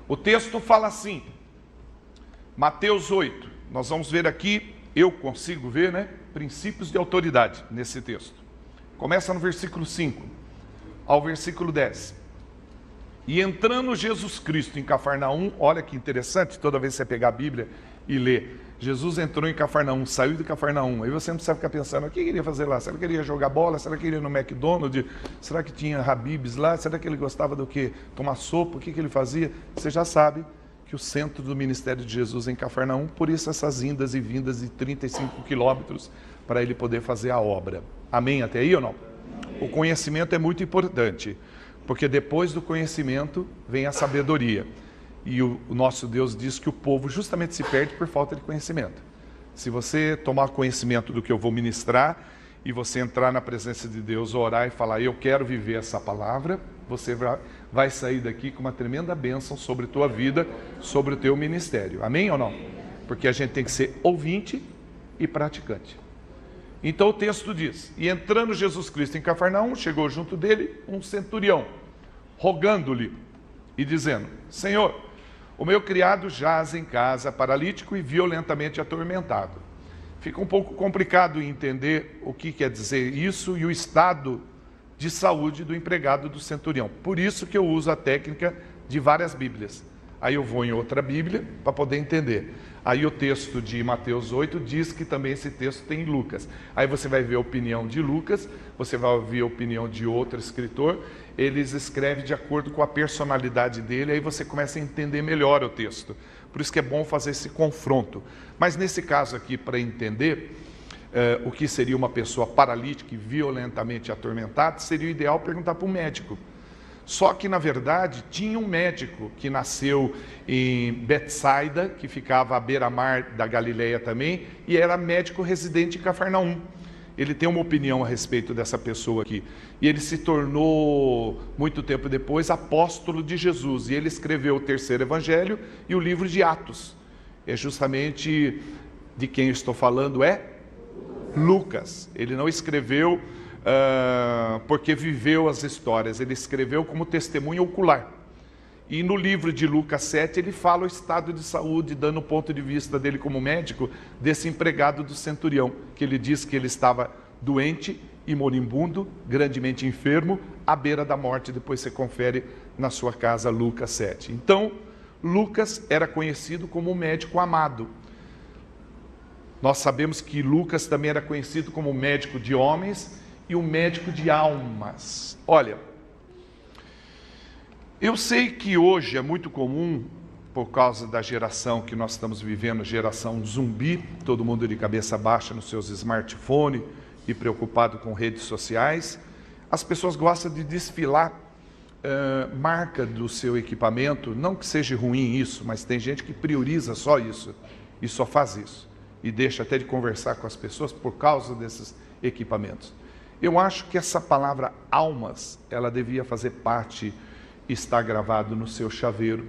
O texto fala assim, Mateus 8, nós vamos ver aqui, eu consigo ver, né? Princípios de autoridade nesse texto. Começa no versículo 5 ao versículo 10. E entrando Jesus Cristo em Cafarnaum, olha que interessante, toda vez que você pegar a Bíblia e ler, Jesus entrou em Cafarnaum, saiu de Cafarnaum, aí você não precisa ficar pensando, o que ele ia fazer lá? Será que ele ia jogar bola? Será que ele ia no McDonald's? Será que tinha Habib's lá? Será que ele gostava do quê? Tomar sopa? O que ele fazia? Você já sabe que o centro do ministério de Jesus é em Cafarnaum, por isso essas indas e vindas de 35 quilômetros para ele poder fazer a obra. Amém até aí ou não? O conhecimento é muito importante, porque depois do conhecimento vem a sabedoria. E o nosso Deus diz que o povo justamente se perde por falta de conhecimento. Se você tomar conhecimento do que eu vou ministrar, e você entrar na presença de Deus, orar e falar, eu quero viver essa palavra, você vai sair daqui com uma tremenda bênção sobre a tua vida, sobre o teu ministério. Amém ou não? Porque a gente tem que ser ouvinte e praticante. Então o texto diz, e entrando Jesus Cristo em Cafarnaum, chegou junto dele um centurião, rogando-lhe e dizendo, Senhor, o meu criado jaz em casa, paralítico e violentamente atormentado. Fica um pouco complicado entender o que quer dizer isso e o estado de saúde do empregado do centurião. Por isso que eu uso a técnica de várias Bíblias. Aí eu vou em outra Bíblia para poder entender. Aí o texto de Mateus 8 diz que também esse texto tem em Lucas. Aí você vai ver a opinião de Lucas, você vai ouvir a opinião de outro escritor, eles escrevem de acordo com a personalidade dele, aí você começa a entender melhor o texto. Por isso que é bom fazer esse confronto. Mas nesse caso aqui, para entender o que seria uma pessoa paralítica e violentamente atormentada, seria o ideal perguntar para o médico. Só que, na verdade, tinha um médico que nasceu em Betsaida, que ficava à beira-mar da Galileia também, e era médico residente em Cafarnaum. Ele tem uma opinião a respeito dessa pessoa aqui. E ele se tornou, muito tempo depois, apóstolo de Jesus. E ele escreveu o terceiro evangelho e o livro de Atos. É justamente de quem eu estou falando é Lucas. Ele não escreveu porque viveu as histórias, ele escreveu como testemunho ocular. E no livro de Lucas 7 ele fala o estado de saúde, dando o ponto de vista dele como médico, desse empregado do centurião, que ele diz que ele estava doente e moribundo, grandemente enfermo, à beira da morte. Depois você confere na sua casa Lucas 7. Então, Lucas era conhecido como o médico amado. Nós sabemos que Lucas também era conhecido como médico de homens e o médico de almas. Olha, eu sei que hoje é muito comum, por causa da geração que nós estamos vivendo, geração zumbi, todo mundo de cabeça baixa nos seus smartphones e preocupado com redes sociais, as pessoas gostam de desfilar marca do seu equipamento, não que seja ruim isso, mas tem gente que prioriza só isso e só faz isso, e deixa até de conversar com as pessoas por causa desses equipamentos. Eu acho que essa palavra almas, ela devia fazer parte, estar gravado no seu chaveiro,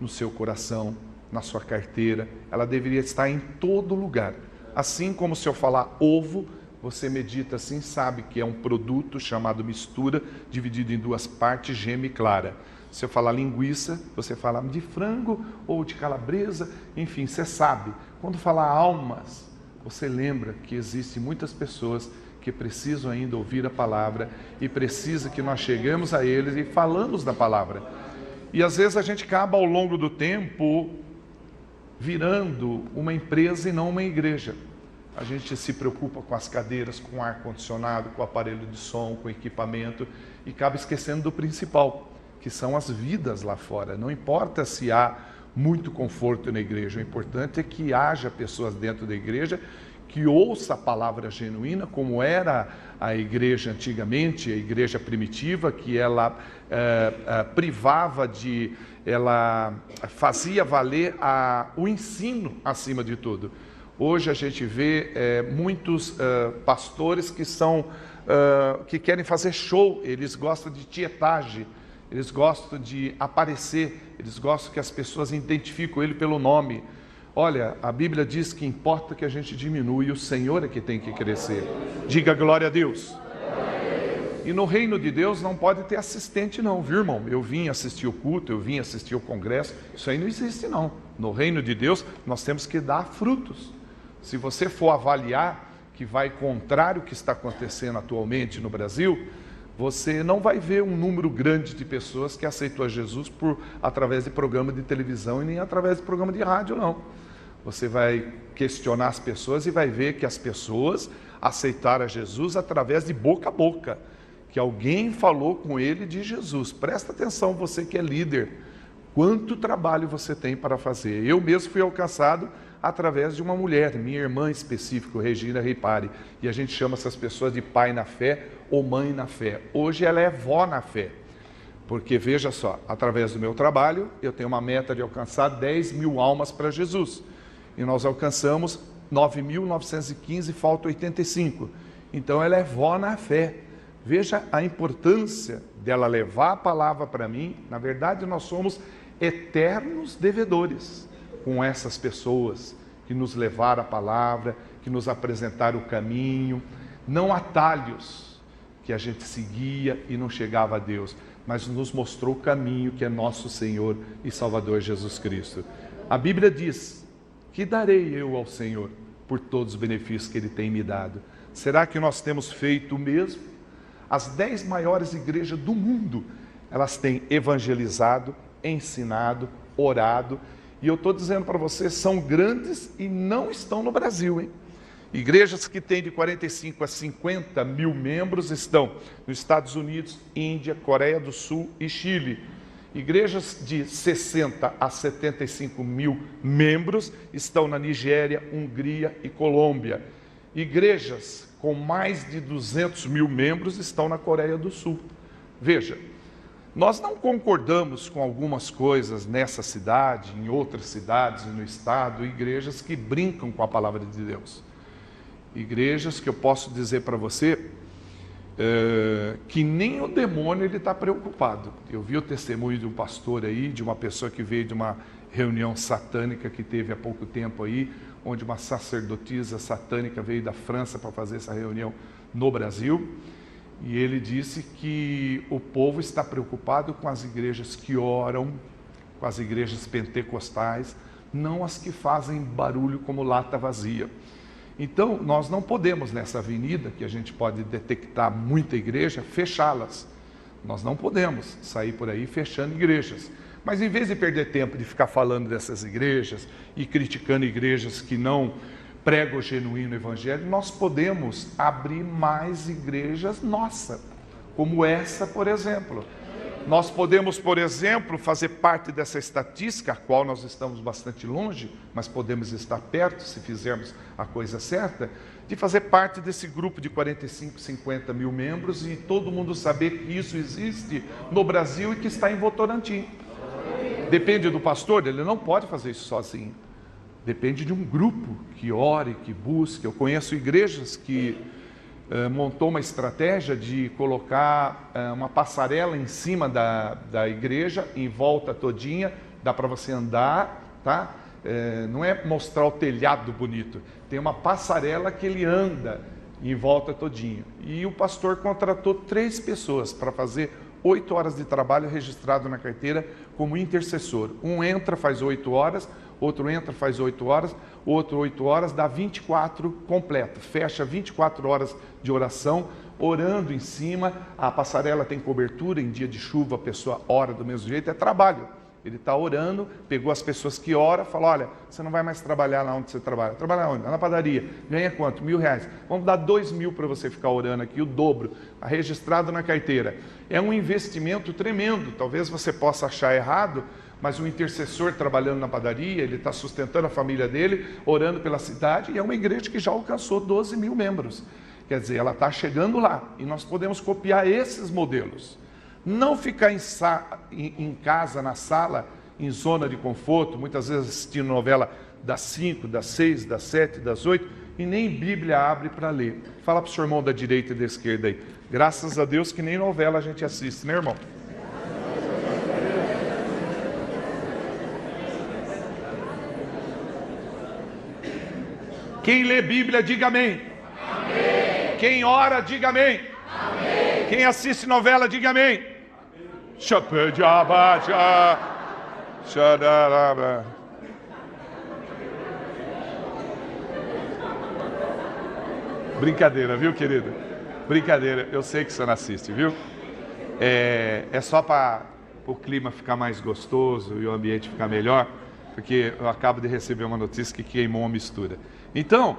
no seu coração, na sua carteira, ela deveria estar em todo lugar. Assim como se eu falar ovo, você medita assim, sabe que é um produto chamado mistura, dividido em duas partes, gema e clara. Se eu falar linguiça, você fala de frango ou de calabresa, enfim, você sabe. Quando falar almas, você lembra que existem muitas pessoas que precisam ainda ouvir a palavra e precisa que nós chegamos a eles e falamos da palavra. E às vezes a gente acaba ao longo do tempo virando uma empresa e não uma igreja. A gente se preocupa com as cadeiras, com o ar-condicionado, com o aparelho de som, com o equipamento e acaba esquecendo do principal, que são as vidas lá fora. Não importa se há muito conforto na igreja, o importante é que haja pessoas dentro da igreja que ouça a palavra genuína, como era a igreja antigamente, a igreja primitiva, que ela privava de, ela fazia valer o ensino acima de tudo. Hoje a gente vê muitos pastores que querem fazer show, eles gostam de tietagem, eles gostam de aparecer, eles gostam que as pessoas identifiquem ele pelo nome. Olha, a Bíblia diz que importa que a gente diminua e o Senhor é que tem que crescer. Diga glória a Deus. E no reino de Deus não pode ter assistente não, viu, irmão? Eu vim assistir o culto, eu vim assistir o congresso, isso aí não existe não. No reino de Deus nós temos que dar frutos. Se você for avaliar que vai contrário ao que está acontecendo atualmente no Brasil, você não vai ver um número grande de pessoas que aceitou a Jesus através de programa de televisão e nem através de programa de rádio, não. Você vai questionar as pessoas e vai ver que as pessoas aceitaram a Jesus através de boca a boca, que alguém falou com ele de Jesus. Presta atenção, você que é líder, quanto trabalho você tem para fazer. Eu mesmo fui alcançado através de uma mulher, minha irmã em específico, Regina Reipari, e a gente chama essas pessoas de pai na fé ou mãe na fé. Hoje ela é vó na fé, porque veja só, através do meu trabalho, eu tenho uma meta de alcançar 10 mil almas para Jesus, e nós alcançamos 9.915, falta 85, então ela é vó na fé. Veja a importância dela levar a palavra para mim. Na verdade, nós somos eternos devedores com essas pessoas que nos levaram a palavra, que nos apresentaram o caminho, não atalhos que a gente seguia e não chegava a Deus, mas nos mostrou o caminho que é nosso Senhor e Salvador Jesus Cristo. A Bíblia diz: que darei eu ao Senhor por todos os benefícios que Ele tem me dado? Será que nós temos feito o mesmo? As 10 maiores igrejas do mundo, elas têm evangelizado, ensinado, orado, e eu estou dizendo para vocês, são grandes e não estão no Brasil, hein? Igrejas que têm de 45 a 50 mil membros estão nos Estados Unidos, Índia, Coreia do Sul e Chile. Igrejas de 60 a 75 mil membros estão na Nigéria, Hungria e Colômbia. Igrejas com mais de 200 mil membros estão na Coreia do Sul. Veja, nós não concordamos com algumas coisas nessa cidade, em outras cidades, no estado, igrejas que brincam com a palavra de Deus. Igrejas que eu posso dizer para você que nem o demônio ele está preocupado. Eu vi o testemunho de um pastor aí, de uma pessoa que veio de uma reunião satânica que teve há pouco tempo aí, onde uma sacerdotisa satânica veio da França para fazer essa reunião no Brasil, e ele disse que o povo está preocupado com as igrejas que oram, com as igrejas pentecostais, não as que fazem barulho como lata vazia. Então, nós não podemos, nessa avenida, que a gente pode detectar muita igreja, fechá-las. Nós não podemos sair por aí fechando igrejas. Mas em vez de perder tempo de ficar falando dessas igrejas e criticando igrejas que não pregam o genuíno evangelho, nós podemos abrir mais igrejas nossas, como essa, por exemplo. Nós podemos, por exemplo, fazer parte dessa estatística, a qual nós estamos bastante longe, mas podemos estar perto se fizermos a coisa certa, de fazer parte desse grupo de 45, 50 mil membros e todo mundo saber que isso existe no Brasil e que está em Votorantim. Depende do pastor, ele não pode fazer isso sozinho. Depende de um grupo que ore, que busque. Eu conheço igrejas que montou uma estratégia de colocar uma passarela em cima da igreja, em volta todinha, dá para você andar, tá? Não é mostrar o telhado bonito, tem uma passarela que ele anda em volta todinho. E o pastor contratou 3 pessoas para fazer 8 horas de trabalho registrado na carteira como intercessor. Um entra, faz 8 horas, outro entra, faz 8 horas, outro 8 horas, dá 24 completo. Fecha 24 horas de oração, orando em cima. A passarela tem cobertura, em dia de chuva a pessoa ora do mesmo jeito, é trabalho. Ele está orando, pegou as pessoas que oram, falou: olha, você não vai mais trabalhar lá onde você trabalha. Trabalha onde? Na padaria. Ganha quanto? R$1.000. Vamos dar 2.000 para você ficar orando aqui, o dobro. Está registrado na carteira. É um investimento tremendo. Talvez você possa achar errado, mas um intercessor trabalhando na padaria, ele está sustentando a família dele, orando pela cidade, e é uma igreja que já alcançou 12 mil membros. Quer dizer, ela está chegando lá, e nós podemos copiar esses modelos. Não ficar em casa, na sala, em zona de conforto, muitas vezes assistindo novela das 5, das 6, das 7, das 8, e nem Bíblia abre para ler. Fala para o seu irmão da direita e da esquerda aí. Graças a Deus que nem novela a gente assiste, né, irmão? Quem lê Bíblia, diga amém. Amém. Quem ora, diga amém. Amém. Quem assiste novela, diga amém. Brincadeira, viu, querido? Brincadeira, eu sei que você não assiste, viu? É só para o clima ficar mais gostoso e o ambiente ficar melhor, porque eu acabo de receber uma notícia que queimou uma mistura. Então,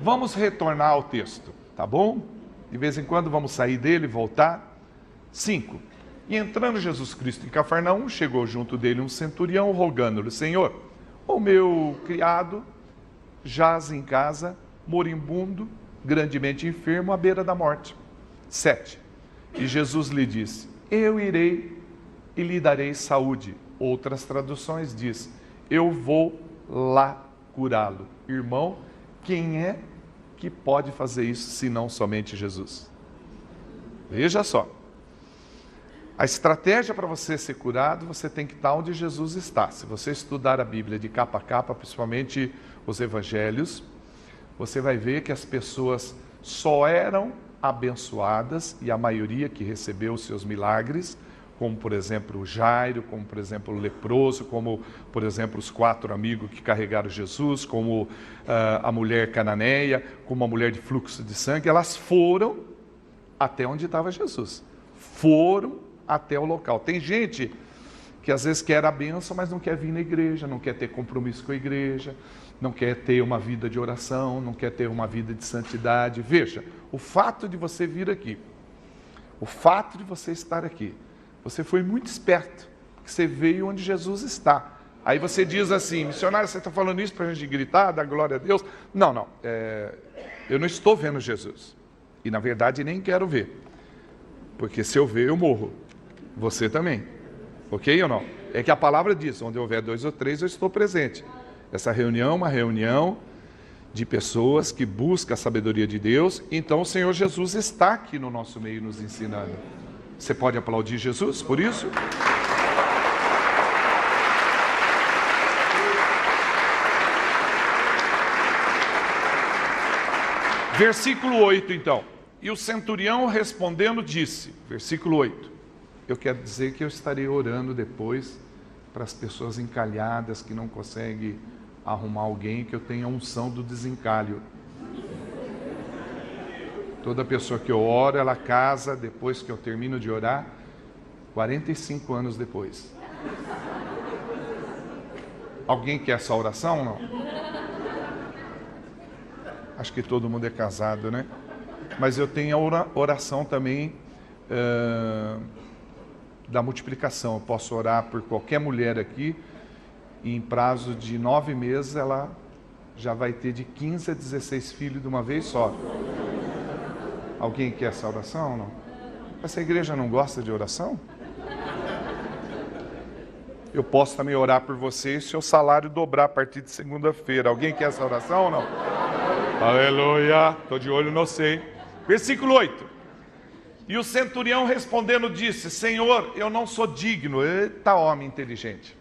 vamos retornar ao texto, tá bom? De vez em quando vamos sair dele e voltar. 5. E entrando Jesus Cristo em Cafarnaum, chegou junto dele um centurião, rogando-lhe: Senhor, o meu criado jaz em casa, moribundo, grandemente enfermo, à beira da morte. 7. E Jesus lhe disse: eu irei e lhe darei saúde. Outras traduções diz: eu vou lá curá-lo. Irmão, quem é que pode fazer isso, senão somente Jesus? Veja só. A estratégia para você ser curado, você tem que estar onde Jesus está. Se você estudar a Bíblia de capa a capa, principalmente os evangelhos, você vai ver que as pessoas só eram abençoadas, e a maioria que recebeu os seus milagres, como por exemplo o Jairo, como por exemplo o leproso, como por exemplo os 4 amigos que carregaram Jesus, como a mulher cananeia, como a mulher de fluxo de sangue, elas foram até onde estava Jesus. Foram até o local. Tem gente que às vezes quer a bênção, mas não quer vir na igreja, não quer ter compromisso com a igreja, não quer ter uma vida de oração, não quer ter uma vida de santidade. Veja, o fato de você vir aqui, o fato de você estar aqui, você foi muito esperto, que você veio onde Jesus está. Aí você diz assim: missionário, você está falando isso para a gente gritar, dar glória a Deus? Não, eu não estou vendo Jesus, e na verdade nem quero ver, porque se eu ver eu morro, você também, ok ou não? É que a palavra diz: onde houver 2 ou 3 eu estou presente. Essa reunião é uma reunião de pessoas que buscam a sabedoria de Deus, então o Senhor Jesus está aqui no nosso meio nos ensinando. Você pode aplaudir Jesus por isso? Versículo 8 então. E o centurião respondendo disse, versículo 8, eu quero dizer que eu estarei orando depois para as pessoas encalhadas que não conseguem arrumar alguém, que eu tenha a unção do desencalho. Toda pessoa que eu oro, ela casa depois que eu termino de orar, 45 anos depois. Alguém quer essa oração ou não? Acho que todo mundo é casado, né? Mas eu tenho a oração também da multiplicação. Eu posso orar por qualquer mulher aqui, e em prazo de 9 meses ela já vai ter de 15 a 16 filhos de uma vez só. Alguém quer essa oração ou não? Essa igreja não gosta de oração? Eu posso também orar por você e seu salário dobrar a partir de segunda-feira. Alguém quer essa oração ou não? Aleluia! Estou de olho, não sei. Versículo 8. E o centurião respondendo disse: Senhor, eu não sou digno. Eita, homem inteligente.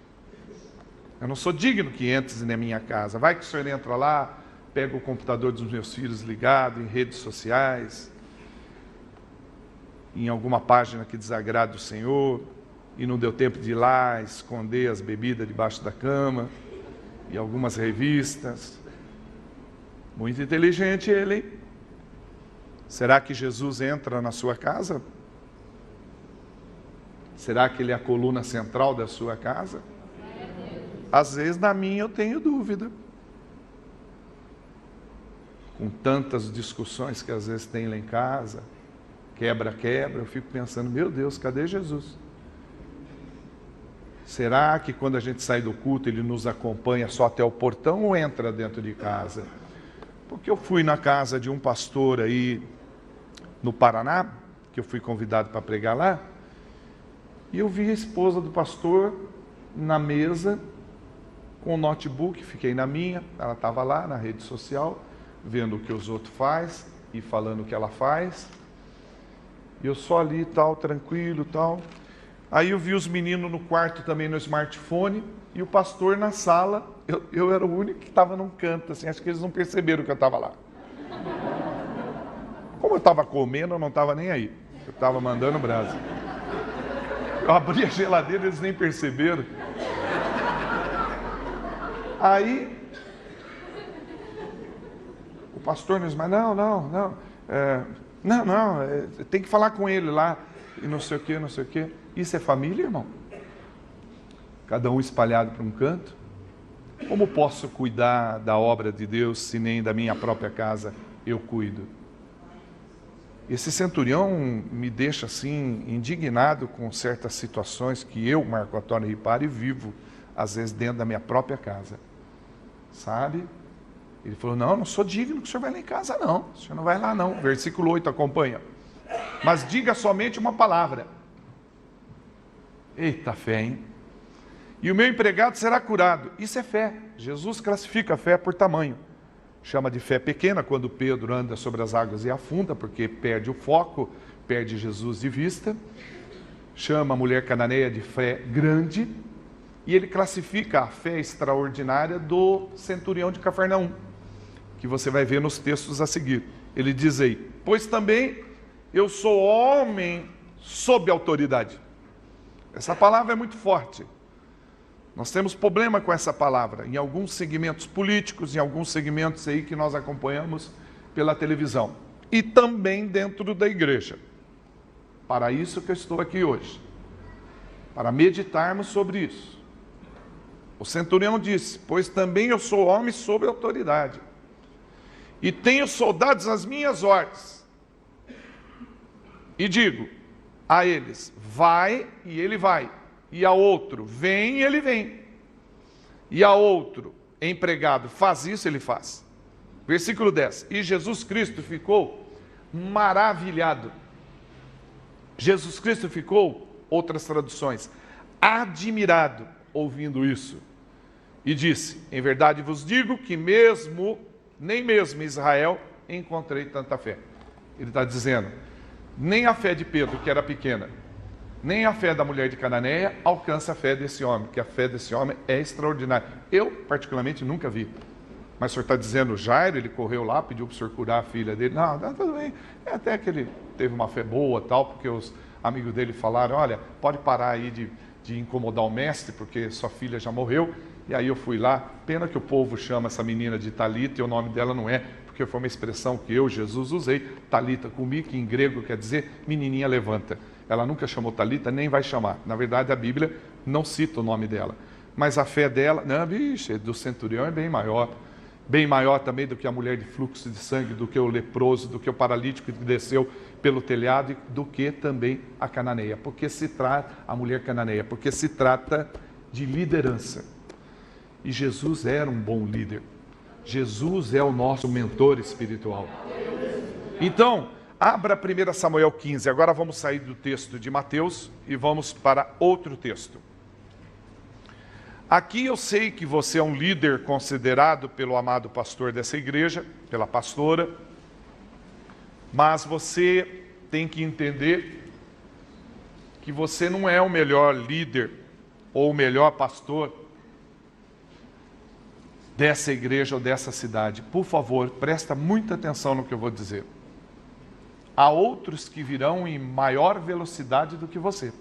Eu não sou digno que entres na minha casa. Vai que o senhor entra lá, pega o computador dos meus filhos ligado em redes sociais, em alguma página que desagrada o Senhor, e não deu tempo de ir lá esconder as bebidas debaixo da cama, e algumas revistas. Muito inteligente ele, hein? Será que Jesus entra na sua casa? Será que ele é a coluna central da sua casa? Às vezes na minha eu tenho dúvida. Com tantas discussões que às vezes tem lá em casa, quebra-quebra, eu fico pensando, meu Deus, cadê Jesus? Será que quando a gente sai do culto ele nos acompanha só até o portão ou entra dentro de casa? Porque eu fui na casa de um pastor aí no Paraná, que eu fui convidado para pregar lá, e eu vi a esposa do pastor na mesa com o notebook, fiquei na minha, ela estava lá na rede social, vendo o que os outros fazem e falando o que ela faz, e eu só ali tal, tranquilo tal. Aí eu vi os meninos no quarto também no smartphone, e o pastor na sala. Eu era o único que estava num canto, assim, acho que eles não perceberam que eu estava lá. Como eu estava comendo, eu não estava nem aí. Eu estava mandando brasa. Eu abri a geladeira, eles nem perceberam. Aí, o pastor nos disse, mas não, tem que falar com ele lá, e não sei o que. Isso é família, irmão? Cada um espalhado para um canto? Como posso cuidar da obra de Deus, se nem da minha própria casa eu cuido? Esse centurião me deixa assim, indignado com certas situações que eu, Marco Antônio Ripari, vivo, às vezes dentro da minha própria casa. Sabe? Ele falou, não sou digno que o senhor vai lá em casa, não. O senhor não vai lá, não. Versículo 8, acompanha. Mas diga somente uma palavra. Eita fé, hein? E o meu empregado será curado. Isso é fé. Jesus classifica a fé por tamanho. Chama de fé pequena quando Pedro anda sobre as águas e afunda, porque perde o foco, perde Jesus de vista. Chama a mulher cananeia de fé grande. E ele classifica a fé extraordinária do centurião de Cafarnaum, que você vai ver nos textos a seguir. Ele diz aí, pois também eu sou homem sob autoridade. Essa palavra é muito forte. Nós temos problema com essa palavra, em alguns segmentos políticos, em alguns segmentos aí que nós acompanhamos pela televisão. E também dentro da igreja. Para isso que eu estou aqui hoje. Para meditarmos sobre isso. O centurião disse, pois também eu sou homem sob autoridade. E tenho soldados às minhas ordens. E digo a eles, vai, e ele vai. E a outro, vem, e ele vem. E a outro, empregado, faz isso, ele faz. Versículo 10. E Jesus Cristo ficou maravilhado. Jesus Cristo ficou, outras traduções, admirado, ouvindo isso. E disse, em verdade vos digo que nem mesmo em Israel encontrei tanta fé. Ele está dizendo, nem a fé de Pedro, que era pequena, nem a fé da mulher de Cananeia alcança a fé desse homem, que a fé desse homem é extraordinária. Eu, particularmente, nunca vi. Mas o senhor está dizendo, Jairo, ele correu lá, pediu para o senhor curar a filha dele. Não, tudo bem. É até que ele teve uma fé boa, tal, porque os amigos dele falaram, olha, pode parar aí de incomodar o mestre, porque sua filha já morreu. E aí eu fui lá, pena que o povo chama essa menina de Talita, e o nome dela não é, porque foi uma expressão que eu, Jesus, usei, Talita cumi, que em grego quer dizer menininha levanta. Ela nunca chamou Talita, nem vai chamar. Na verdade, a Bíblia não cita o nome dela. Mas a fé dela, não, bicho, do centurião é bem maior. Bem maior também do que a mulher de fluxo de sangue, do que o leproso, do que o paralítico que desceu pelo telhado, e do que também a cananeia. Porque se trata, a mulher cananeia, porque se trata de liderança. E Jesus era um bom líder. Jesus é o nosso mentor espiritual. Então, abra 1 Samuel 15. Agora vamos sair do texto de Mateus e vamos para outro texto. Aqui eu sei que você é um líder considerado pelo amado pastor dessa igreja, pela pastora, mas você tem que entender que você não é o melhor líder ou o melhor pastor dessa igreja ou dessa cidade. Por favor, presta muita atenção no que eu vou dizer. Há outros que virão em maior velocidade do que você.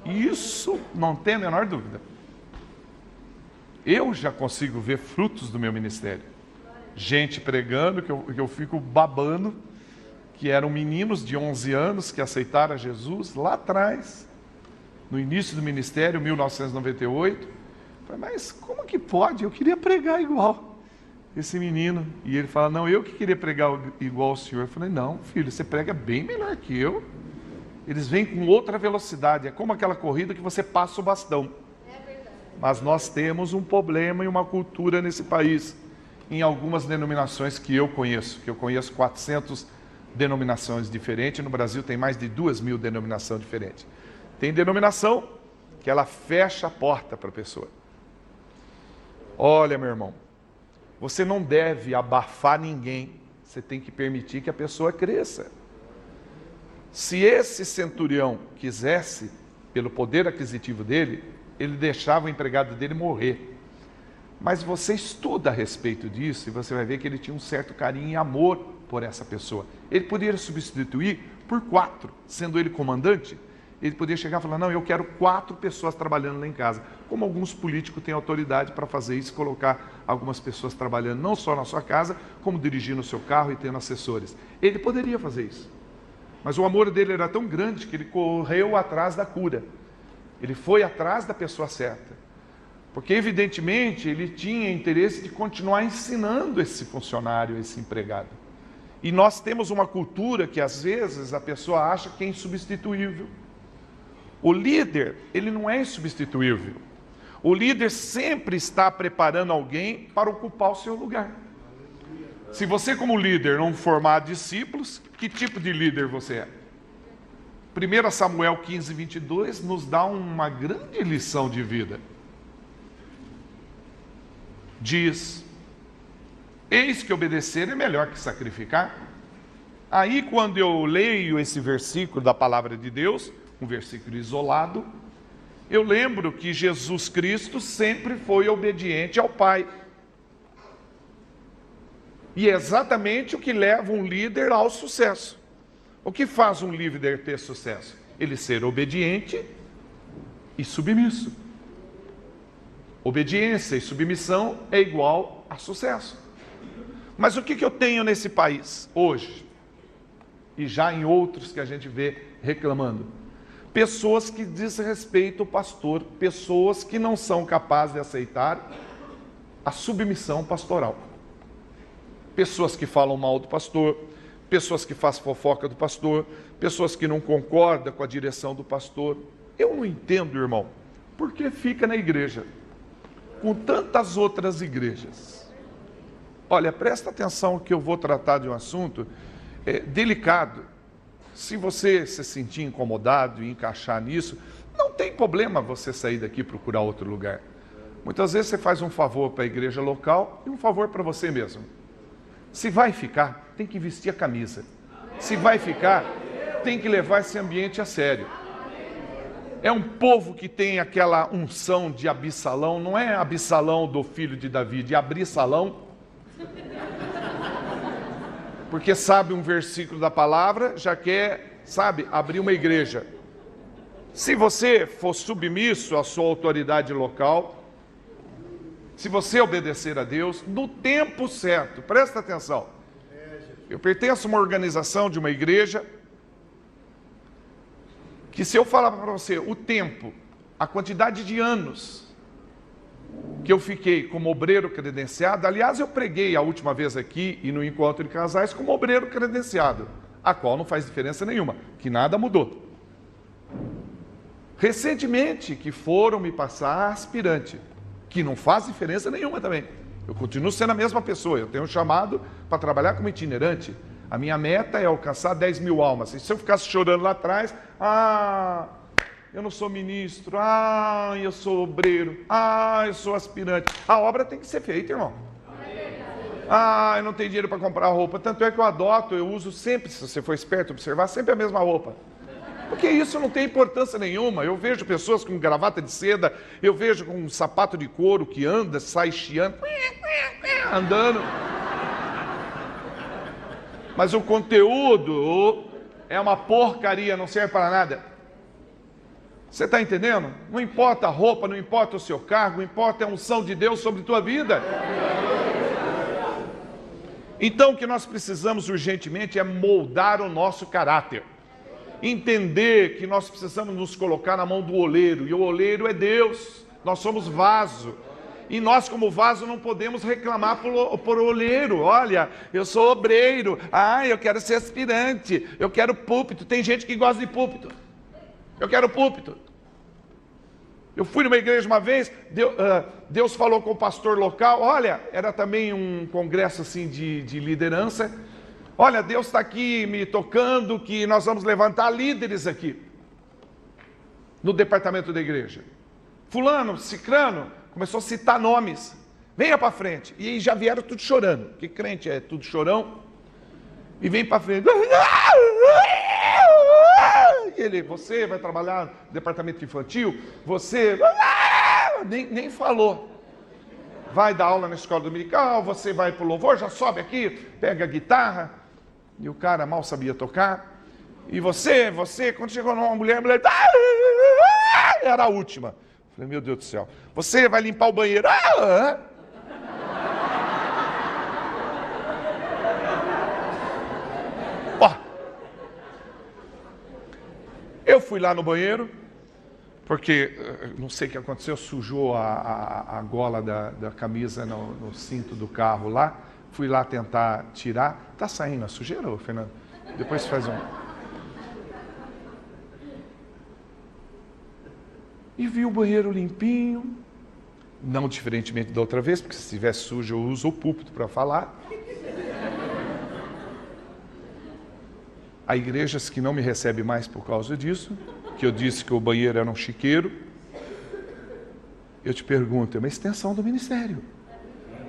Isso não tem a menor dúvida. Eu já consigo ver frutos do meu ministério. Gente pregando, que eu fico babando, que eram meninos de 11 anos que aceitaram a Jesus lá atrás, no início do ministério, 1998. Falei, mas como que pode? Eu queria pregar igual esse menino. E ele fala, não, eu que queria pregar igual ao senhor. Eu falei, não, filho, você prega bem melhor que eu. Eles vêm com outra velocidade. É como aquela corrida que você passa o bastão. Mas nós temos um problema e uma cultura nesse país, em algumas denominações que eu conheço 400 denominações diferentes, no Brasil tem mais de 2.000 denominações diferentes. Tem denominação que ela fecha a porta para a pessoa. Olha, meu irmão, você não deve abafar ninguém, você tem que permitir que a pessoa cresça. Se esse centurião quisesse, pelo poder aquisitivo dele, ele deixava o empregado dele morrer. Mas você estuda a respeito disso e você vai ver que ele tinha um certo carinho e amor por essa pessoa. Ele poderia substituir por 4, sendo ele comandante. Ele poderia chegar e falar, não, eu quero 4 pessoas trabalhando lá em casa. Como alguns políticos têm autoridade para fazer isso, colocar algumas pessoas trabalhando não só na sua casa, como dirigindo o seu carro e tendo assessores. Ele poderia fazer isso. Mas o amor dele era tão grande que ele correu atrás da cura. Ele foi atrás da pessoa certa. Porque, evidentemente, ele tinha interesse de continuar ensinando esse funcionário, esse empregado. E nós temos uma cultura que, às vezes, a pessoa acha que é insubstituível. O líder, ele não é insubstituível. O líder sempre está preparando alguém para ocupar o seu lugar. Se você, como líder, não formar discípulos, que tipo de líder você é? 1 Samuel 15, 22 nos dá uma grande lição de vida. Diz, eis que obedecer é melhor que sacrificar. Aí, quando eu leio esse versículo da palavra de Deus, um versículo isolado, eu lembro que Jesus Cristo sempre foi obediente ao Pai. E é exatamente o que leva um líder ao sucesso. O que faz um líder ter sucesso? Ele ser obediente e submisso. Obediência e submissão é igual a sucesso. Mas o que eu tenho nesse país hoje? E já em outros que a gente vê reclamando. Pessoas que desrespeitam o pastor, pessoas que não são capazes de aceitar a submissão pastoral. Pessoas que falam mal do pastor, pessoas que fazem fofoca do pastor, pessoas que não concordam com a direção do pastor. Eu não entendo, irmão, por que fica na igreja, com tantas outras igrejas. Olha, presta atenção que eu vou tratar de um assunto delicado. Se você se sentir incomodado e encaixar nisso, não tem problema você sair daqui e procurar outro lugar. Muitas vezes você faz um favor para a igreja local e um favor para você mesmo. Se vai ficar, tem que vestir a camisa. Se vai ficar, tem que levar esse ambiente a sério. É um povo que tem aquela unção de Absalão, não é Absalão do filho de Davi, de Abrissalão. Porque sabe um versículo da palavra, já quer, sabe, abrir uma igreja. Se você for submisso à sua autoridade local, se você obedecer a Deus, no tempo certo, presta atenção. Eu pertenço a uma organização de uma igreja, que se eu falar para você o tempo, a quantidade de anos que eu fiquei como obreiro credenciado, aliás, eu preguei a última vez aqui e no encontro de casais como obreiro credenciado, a qual não faz diferença nenhuma, que nada mudou. Recentemente que foram me passar aspirante, que não faz diferença nenhuma também. Eu continuo sendo a mesma pessoa, eu tenho um chamado para trabalhar como itinerante. A minha meta é alcançar 10 mil almas. E se eu ficasse chorando lá atrás, eu não sou ministro, eu sou obreiro, eu sou aspirante. A obra tem que ser feita, irmão. Eu não tenho dinheiro para comprar roupa. Tanto é que eu uso sempre, se você for esperto, observar, sempre a mesma roupa. Porque isso não tem importância nenhuma. Eu vejo pessoas com gravata de seda, eu vejo com um sapato de couro que anda, sai chiando, andando. Mas o conteúdo é uma porcaria, não serve para nada. Você está entendendo? Não importa a roupa, não importa o seu cargo, não importa a unção de Deus sobre a tua vida. Então o que nós precisamos urgentemente é moldar o nosso caráter. Entender que nós precisamos nos colocar na mão do oleiro, e o oleiro é Deus, nós somos vaso. E nós, como vaso, não podemos reclamar por oleiro. Olha, eu sou obreiro, eu quero ser aspirante, eu quero púlpito. Tem gente que gosta de púlpito. Eu quero púlpito. Eu fui numa igreja uma vez, Deus falou com o pastor local, olha, era também um congresso assim de liderança. Olha, Deus está aqui me tocando que nós vamos levantar líderes aqui, no departamento da igreja. Fulano, cicrano, começou a citar nomes. Venha para frente. E aí já vieram tudo chorando, porque crente é tudo chorão. E vem para frente. E ele, você vai trabalhar no departamento infantil? Você nem falou. Vai dar aula na escola dominical, você vai para o louvor, já sobe aqui, pega a guitarra. E o cara mal sabia tocar. E você, quando chegou numa mulher, a mulher era a última. Falei, meu Deus do céu. Você vai limpar o banheiro. Eu fui lá no banheiro, porque não sei o que aconteceu, sujou a gola da camisa no cinto do carro lá. Fui lá tentar tirar. Tá saindo a sujeira, Fernando? Depois faz um... E vi o banheiro limpinho, não diferentemente da outra vez, porque se estivesse sujo eu uso o púlpito para falar. Há igrejas que não me recebem mais por causa disso, que eu disse que o banheiro era um chiqueiro. Eu te pergunto, é uma extensão do ministério.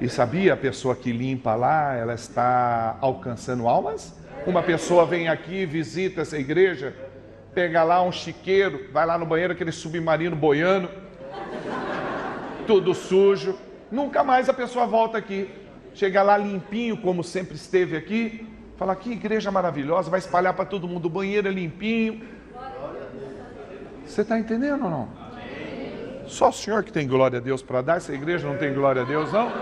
E sabia, a pessoa que limpa lá, ela está alcançando almas? Uma pessoa vem aqui, visita essa igreja, pega lá um chiqueiro, vai lá no banheiro, aquele submarino boiando, tudo sujo. Nunca mais a pessoa volta aqui. Chega lá limpinho, como sempre esteve aqui. Fala, que igreja maravilhosa, vai espalhar para todo mundo, o banheiro é limpinho. Você está entendendo ou não? Só o senhor que tem glória a Deus para dar, essa igreja não tem glória a Deus, não?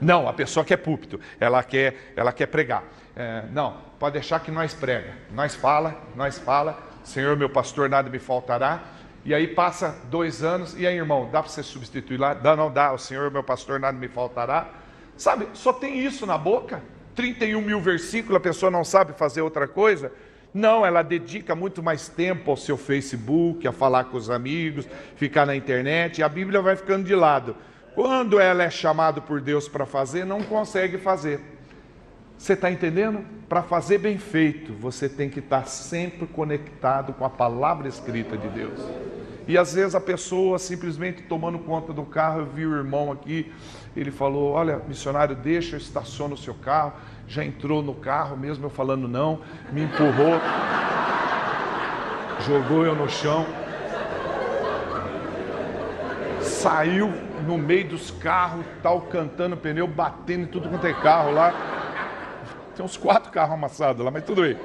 Não, a pessoa quer púlpito, ela quer pregar. Não, pode deixar que nós prega, nós fala, Senhor meu pastor, nada me faltará. E aí passa 2 anos, e aí irmão, dá para você substituir lá? Não dá, o Senhor meu pastor, nada me faltará. Sabe, só tem isso na boca, 31 mil versículos, a pessoa não sabe fazer outra coisa. Não, ela dedica muito mais tempo ao seu Facebook, a falar com os amigos, ficar na internet, e a Bíblia vai ficando de lado. Quando ela é chamada por Deus para fazer, não consegue fazer. Você está entendendo? Para fazer bem feito, você tem que estar sempre conectado com a palavra escrita de Deus. E às vezes a pessoa simplesmente tomando conta do carro, eu vi o irmão aqui, ele falou, olha, missionário, deixa, eu estaciono o seu carro. Já entrou no carro, mesmo eu falando não, me empurrou, jogou eu no chão, saiu no meio dos carros, tal, cantando pneu, batendo em tudo quanto é carro lá. Tem uns 4 carros amassados lá, mas tudo bem.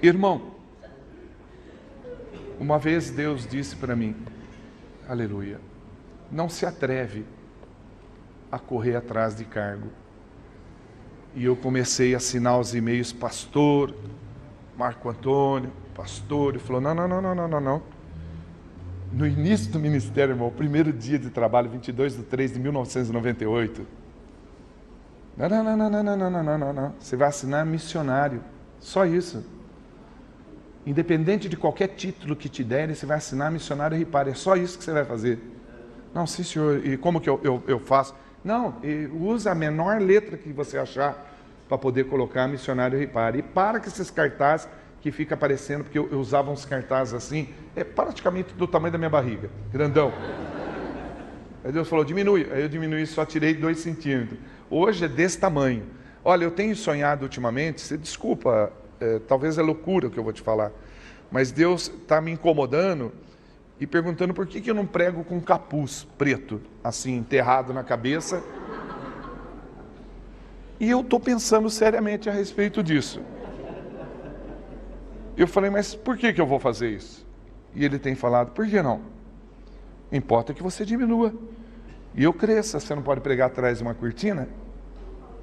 Irmão, uma vez Deus disse para mim, aleluia, não se atreve a correr atrás de cargo. E eu comecei a assinar os e-mails, pastor, Marco Antônio, pastor, ele falou, não. No início do ministério, irmão, o primeiro dia de trabalho, 22/3/1998, não, você vai assinar missionário, só isso. Independente de qualquer título que te derem, você vai assinar missionário Ripar, é só isso que você vai fazer. Não, sim senhor, e como que eu faço? Não, usa a menor letra que você achar para poder colocar missionário Ripar. E para com esses cartazes que fica aparecendo, porque eu usava uns cartazes assim, é praticamente do tamanho da minha barriga, grandão. Aí Deus falou, diminui. Aí eu diminui, só tirei 2 centímetros. Hoje é desse tamanho. Olha, eu tenho sonhado ultimamente, você desculpa, talvez é loucura o que eu vou te falar, mas Deus está me incomodando e perguntando por que eu não prego com capuz preto, assim, enterrado na cabeça. E eu estou pensando seriamente a respeito disso. Eu falei, mas por que eu vou fazer isso? E ele tem falado, por que não? Importa que você diminua. E eu cresça. Você não pode pregar atrás de uma cortina?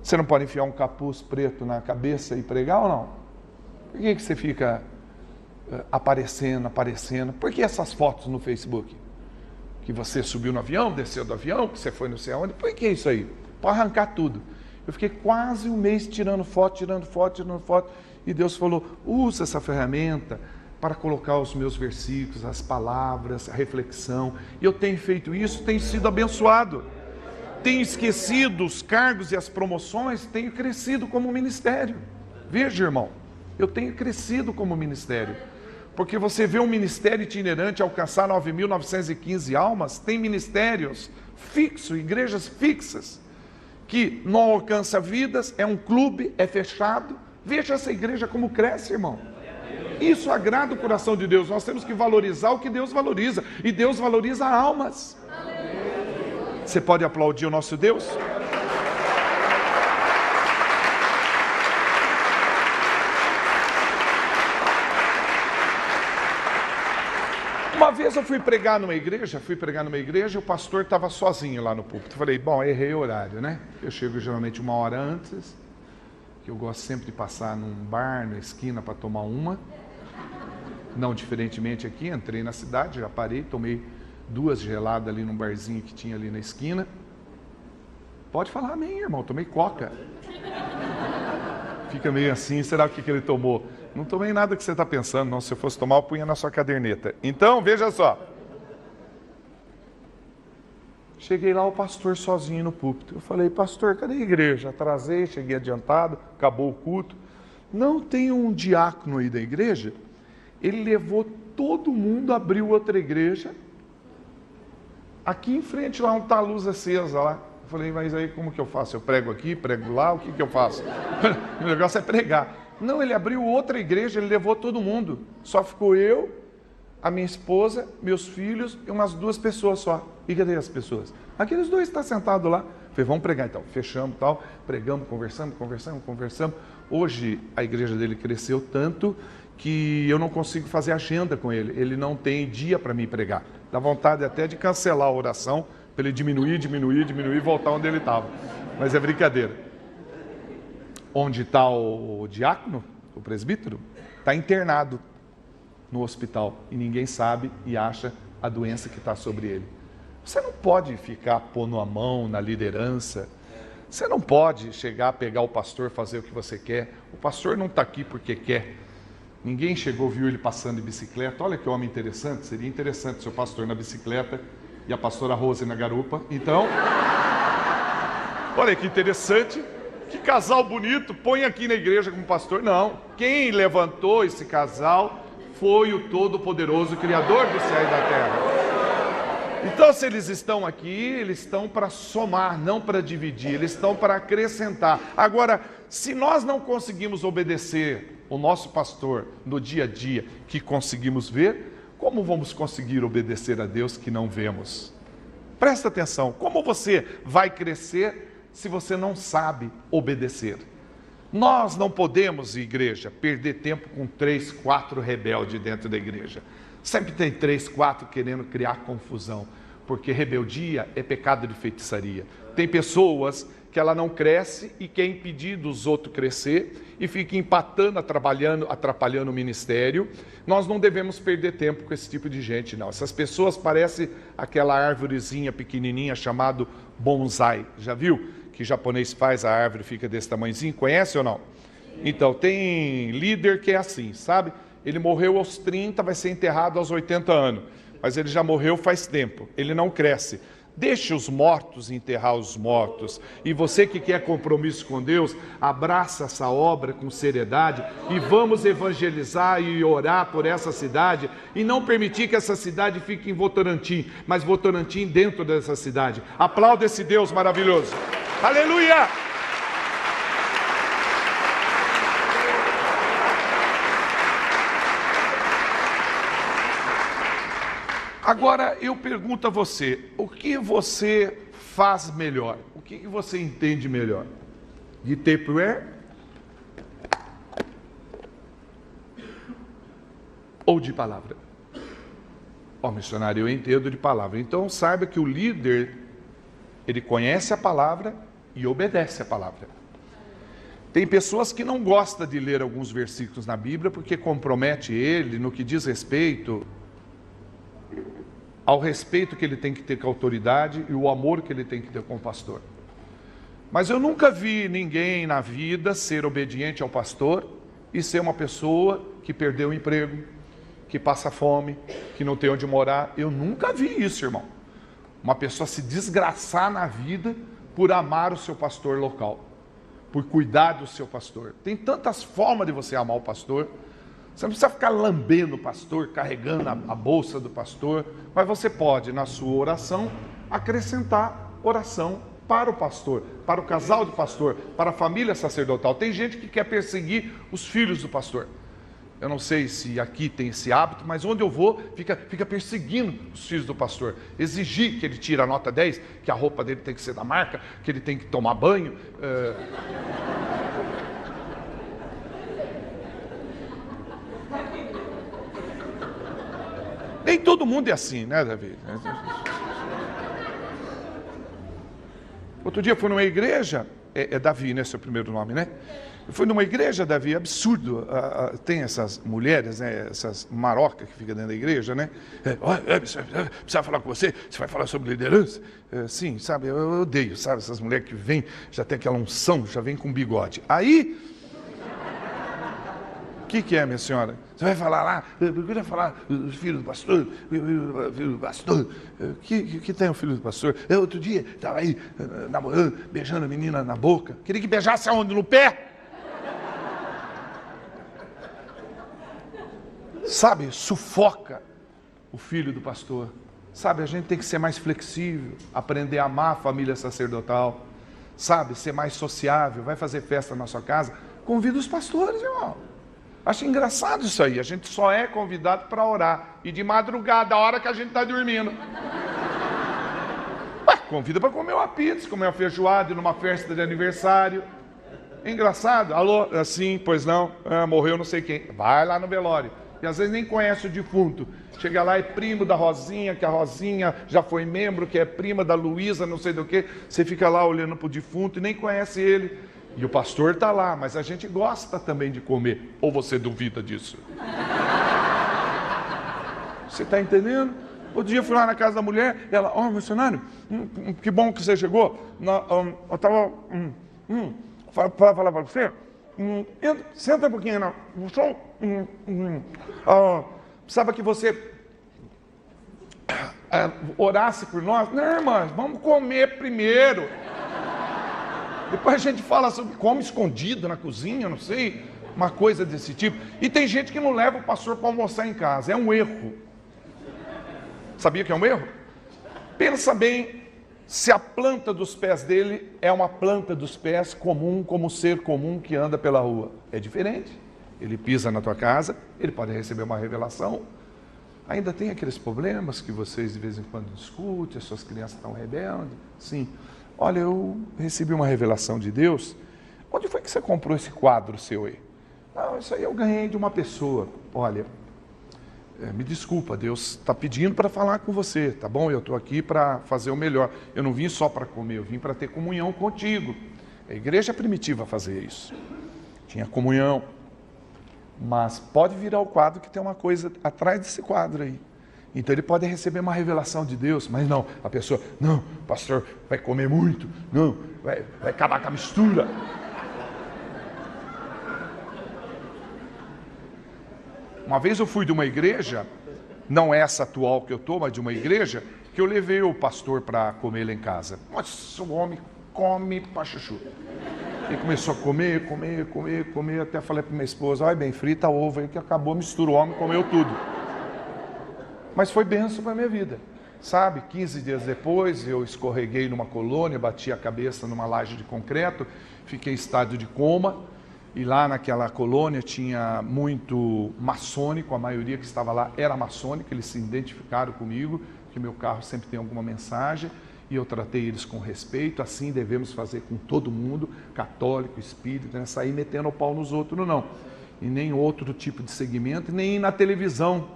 Você não pode enfiar um capuz preto na cabeça e pregar ou não? Por que você fica aparecendo? Por que essas fotos no Facebook? Que você subiu no avião, desceu do avião, que você foi não sei aonde. Por que isso aí? Pode arrancar tudo. Eu fiquei quase 1 mês tirando foto. E Deus falou, usa essa ferramenta para colocar os meus versículos, as palavras, a reflexão. E eu tenho feito isso, tenho sido abençoado. Tenho esquecido os cargos e as promoções, tenho crescido como ministério. Veja, irmão, eu tenho crescido como ministério. Porque você vê um ministério itinerante alcançar 9.915 almas, tem ministérios fixos, igrejas fixas, que não alcança vidas, é um clube, é fechado. Veja essa igreja como cresce, irmão. Isso agrada o coração de Deus. Nós temos que valorizar o que Deus valoriza. E Deus valoriza almas. Você pode aplaudir o nosso Deus? Uma vez eu fui pregar numa igreja, e o pastor estava sozinho lá no púlpito. Eu falei, bom, errei o horário, né? Eu chego geralmente 1 hora antes, que eu gosto sempre de passar num bar, na esquina, para tomar uma. Não diferentemente aqui, entrei na cidade, já parei, tomei 2 geladas ali num barzinho que tinha ali na esquina. Pode falar amém, irmão, tomei coca. Fica meio assim, será o que ele tomou? Não tomei nada que você está pensando, não. Se eu fosse tomar, eu punha na sua caderneta. Então, veja só. Cheguei lá, o pastor sozinho no púlpito. Eu falei, pastor, cadê a igreja? Atrasei, cheguei adiantado, acabou o culto. Não tem um diácono aí da igreja? Ele levou todo mundo, abriu outra igreja. Aqui em frente, lá onde está a luz acesa lá. Eu falei, mas aí como que eu faço? Eu prego aqui, prego lá, o que eu faço? O negócio é pregar. Não, ele abriu outra igreja, ele levou todo mundo. Só ficou eu, a minha esposa, meus filhos e umas 2 pessoas só. E cadê as pessoas? Aqueles 2 estão sentados lá. Falei, vamos pregar então. Fechamos e tal, pregamos, conversamos. Hoje a igreja dele cresceu tanto que eu não consigo fazer agenda com ele. Ele não tem dia para mim pregar. Dá vontade até de cancelar a oração, para ele diminuir e voltar onde ele estava. Mas é brincadeira. Onde está o diácono, o presbítero? Está internado no hospital e ninguém sabe e acha a doença que está sobre ele. Você não pode ficar pondo a mão na liderança. Você não pode chegar, pegar o pastor, fazer o que você quer. O pastor não está aqui porque quer. Ninguém chegou, viu ele passando de bicicleta. Olha que homem interessante. Seria interessante ser o pastor na bicicleta e a pastora Rose na garupa. Então, olha que interessante. Que casal bonito, põe aqui na igreja como pastor. Não, quem levantou esse casal foi o Todo-Poderoso, Criador do céu e da terra. Então, se eles estão aqui, eles estão para somar, não para dividir, eles estão para acrescentar. Agora, se nós não conseguimos obedecer o nosso pastor no dia a dia, que conseguimos ver, como vamos conseguir obedecer a Deus que não vemos? Presta atenção, como você vai crescer se você não sabe obedecer? Nós não podemos, igreja, perder tempo com 3, 4 rebeldes dentro da igreja. Sempre tem 3, 4 querendo criar confusão, porque rebeldia é pecado de feitiçaria. Tem pessoas que ela não cresce e quer impedir dos outros crescer e fica empatando, atrapalhando o ministério. Nós não devemos perder tempo com esse tipo de gente, não. Essas pessoas parecem aquela árvorezinha pequenininha chamado bonsai. Já viu? Que japonês faz, a árvore fica desse tamanhozinho, conhece ou não? Então, tem líder que é assim, sabe? Ele morreu aos 30, vai ser enterrado aos 80 anos, mas ele já morreu faz tempo, ele não cresce. Deixe os mortos enterrar os mortos. E você que quer compromisso com Deus, abraça essa obra com seriedade e vamos evangelizar e orar por essa cidade e não permitir que essa cidade fique em Votorantim, mas Votorantim dentro dessa cidade. Aplauda esse Deus maravilhoso. Aleluia! Agora eu pergunto a você, o que você faz melhor? O que você entende melhor? De Tupperware? Ou de palavra? Ó, missionário, eu entendo de palavra. Então saiba que o líder, ele conhece a palavra e obedece a palavra. Tem pessoas que não gostam de ler alguns versículos na Bíblia porque compromete ele no que diz respeito ao respeito que ele tem que ter com a autoridade e o amor que ele tem que ter com o pastor. Mas eu nunca vi ninguém na vida ser obediente ao pastor e ser uma pessoa que perdeu o emprego, que passa fome, que não tem onde morar. Eu nunca vi isso, irmão. Uma pessoa se desgraçar na vida por amar o seu pastor local, por cuidar do seu pastor. Tem tantas formas de você amar o pastor. Você não precisa ficar lambendo o pastor, carregando a bolsa do pastor, mas você pode, na sua oração, acrescentar oração para o pastor, para o casal do pastor, para a família sacerdotal. Tem gente que quer perseguir os filhos do pastor. Eu não sei se aqui tem esse hábito, mas onde eu vou, fica perseguindo os filhos do pastor. Exigir que ele tire a nota 10, que a roupa dele tem que ser da marca, que ele tem que tomar banho. Nem todo mundo é assim, né, Davi? Outro dia eu fui numa igreja, é Davi, né, seu primeiro nome, né? Eu fui numa igreja, Davi, absurdo. Tem essas mulheres, né, essas marocas que ficam dentro da igreja, né? Precisa falar com você vai falar sobre liderança? Sim, sabe, eu odeio, sabe, essas mulheres que vêm, já tem aquela unção, já vem com bigode. Aí, o que é, minha senhora? Você vai falar lá, eu queria falar do filho do pastor, o que tem o filho do pastor? Eu outro dia estava aí namorando, beijando a menina na boca. Queria que beijasse aonde? No pé? Sabe, sufoca o filho do pastor. Sabe, a gente tem que ser mais flexível, aprender a amar a família sacerdotal, sabe, ser mais sociável. Vai fazer festa na sua casa, convida os pastores, irmão. Acho engraçado isso aí, a gente só é convidado para orar, e de madrugada, a hora que a gente está dormindo. Convida para comer uma pizza, comer uma feijoada, numa festa de aniversário. É engraçado, alô, assim, pois não, morreu não sei quem, vai lá no velório. E às vezes nem conhece o defunto. Chega lá, é primo da Rosinha, que a Rosinha já foi membro, que é prima da Luísa, não sei do que. Você fica lá olhando para o defunto e nem conhece ele. E o pastor está lá, mas a gente gosta também de comer. Ou você duvida disso? Você está entendendo? Outro dia eu fui lá na casa da mulher, ela, missionário, que bom que você chegou. Eu estava... falar para você... senta um pouquinho, não. Precisava que você orasse por nós. Não, irmãs, vamos comer primeiro. Depois a gente fala sobre come escondido na cozinha, não sei, uma coisa desse tipo. E tem gente que não leva o pastor para almoçar em casa. É um erro. Sabia que é um erro? Pensa bem. Se a planta dos pés dele é uma planta dos pés comum, como ser comum que anda pela rua. É diferente. Ele pisa na tua casa, ele pode receber uma revelação. Ainda tem aqueles problemas que vocês de vez em quando discutem, as suas crianças estão rebeldes. Sim. Olha, eu recebi uma revelação de Deus. Onde foi que você comprou esse quadro seu aí? Não, isso aí eu ganhei de uma pessoa. Olha... me desculpa, Deus está pedindo para falar com você, tá bom? Eu estou aqui para fazer o melhor. Eu não vim só para comer, eu vim para ter comunhão contigo. A igreja primitiva fazia isso. Tinha comunhão. Mas pode virar o quadro que tem uma coisa atrás desse quadro aí. Então ele pode receber uma revelação de Deus, mas não, a pessoa, não, pastor, vai comer muito, não, vai acabar com a mistura. Uma vez eu fui de uma igreja, não essa atual que eu estou, mas de uma igreja, que eu levei o pastor para comer lá em casa. Nossa, o homem come pra chuchu. Ele começou a comer, até falei para minha esposa, olha bem, frita ovo aí que acabou, mistura o homem, comeu tudo. Mas foi bênção para a minha vida, sabe? 15 dias depois eu escorreguei numa colônia, bati a cabeça numa laje de concreto, fiquei em estado de coma. E lá naquela colônia tinha muito maçônico, a maioria que estava lá era maçônico, eles se identificaram comigo, que meu carro sempre tem alguma mensagem, e eu tratei eles com respeito, assim devemos fazer com todo mundo, católico, espírita, não é sair metendo o pau nos outros, não. E nem outro tipo de segmento, nem na televisão